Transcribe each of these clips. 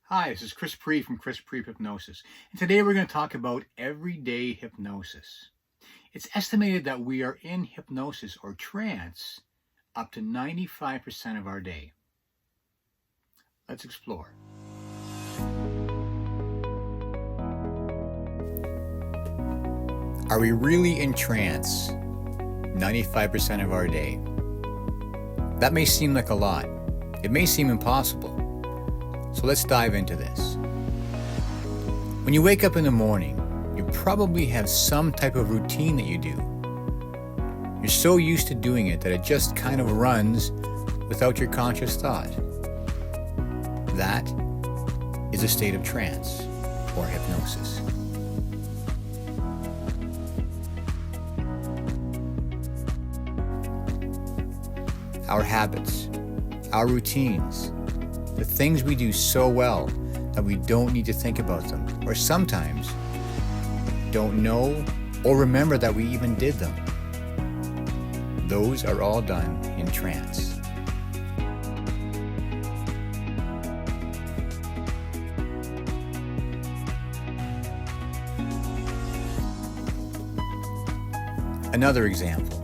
Hi, this is Chris Priebe from Chris Priebe Hypnosis, and today we're going to talk about everyday hypnosis. It's estimated that we are in hypnosis or trance up to 95% of our day. Let's explore. Are we really in trance 95% of our day? That may seem like a lot. It may seem impossible. So let's dive into this. When you wake up in the morning, you probably have some type of routine that you do. You're so used to doing it that it just kind of runs without your conscious thought. That is a state of trance or hypnosis. Our habits, our routines, the things we do so well that we don't need to think about them, or sometimes don't know or remember that we even did them. Those are all done in trance. Another example.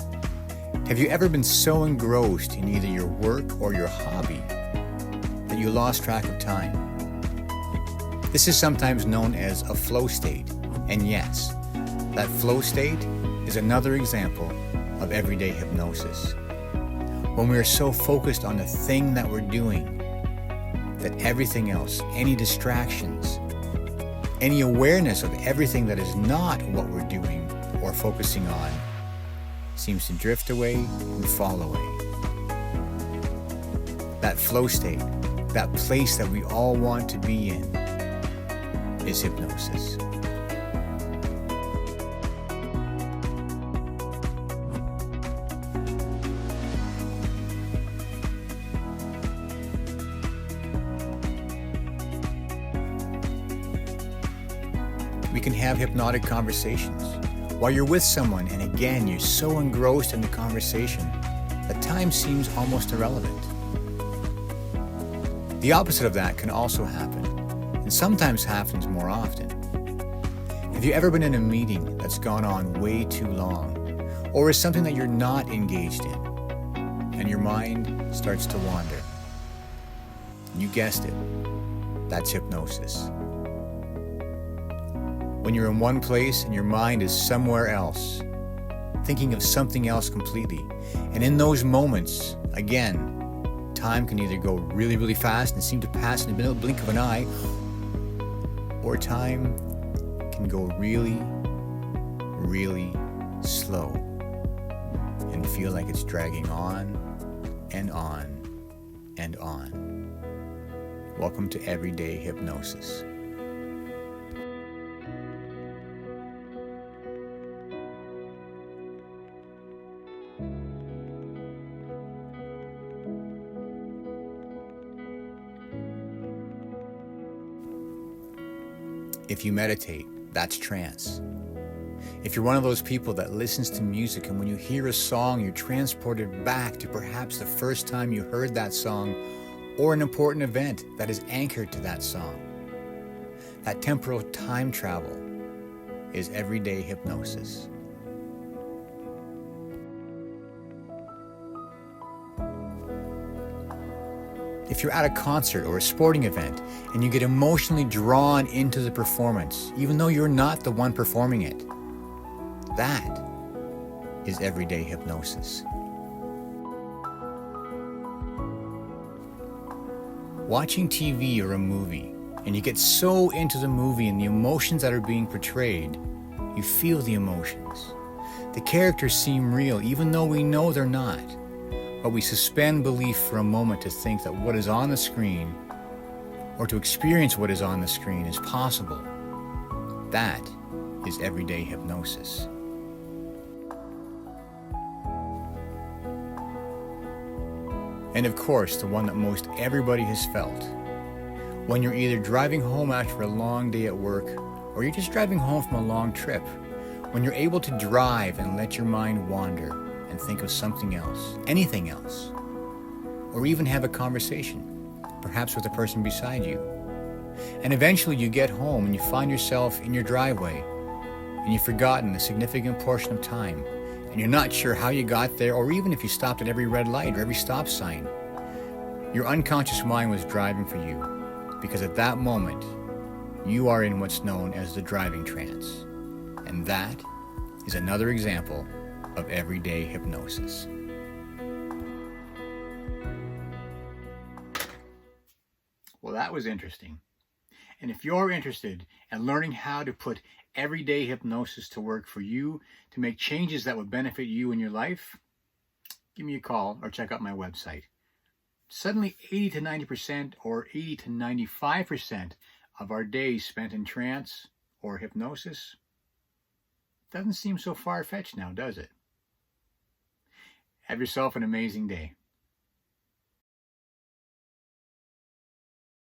Have you ever been so engrossed in either your work or your hobby that you lost track of time? This is sometimes known as a flow state, and yes, that flow state is another example of everyday hypnosis. When we are so focused on the thing that we're doing that everything else, any distractions, any awareness of everything that is not what we're doing or focusing on seems to drift away and fall away. That flow state, that place that we all want to be in, is hypnosis. We can have hypnotic conversations while you're with someone, and again, you're so engrossed in the conversation that time seems almost irrelevant. The opposite of that can also happen, and sometimes happens more often. Have you ever been in a meeting that's gone on way too long, or is something that you're not engaged in, and your mind starts to wander? You guessed it, that's hypnosis. When you're in one place and your mind is somewhere else, thinking of something else completely. And in those moments, again, time can either go really, really fast and seem to pass in the blink of an eye, or time can go really, really slow and feel like it's dragging on and on and on. Welcome to Everyday Hypnosis. If you meditate, that's trance. If you're one of those people that listens to music and when you hear a song, you're transported back to perhaps the first time you heard that song or an important event that is anchored to that song. That temporal time travel is everyday hypnosis. If you're at a concert or a sporting event and you get emotionally drawn into the performance, even though you're not the one performing it, that is everyday hypnosis. Watching TV or a movie, and you get so into the movie and the emotions that are being portrayed, you feel the emotions. The characters seem real, even though we know they're not. But we suspend belief for a moment to think that what is on the screen, or to experience what is on the screen, is possible. That is everyday hypnosis. And of course, the one that most everybody has felt. When you're either driving home after a long day at work, or you're just driving home from a long trip, when you're able to drive and let your mind wander and think of something else, anything else, or even have a conversation, perhaps with the person beside you. And eventually you get home and you find yourself in your driveway and you've forgotten a significant portion of time and you're not sure how you got there or even if you stopped at every red light or every stop sign. Your unconscious mind was driving for you because at that moment you are in what's known as the driving trance. And that is another example of everyday hypnosis. Well, that was interesting. And if you're interested in learning how to put everyday hypnosis to work for you to make changes that would benefit you in your life, give me a call or check out my website. Suddenly 80 to 90% or 80 to 95% of our days spent in trance or hypnosis doesn't seem so far-fetched now, does it? Have yourself an amazing day.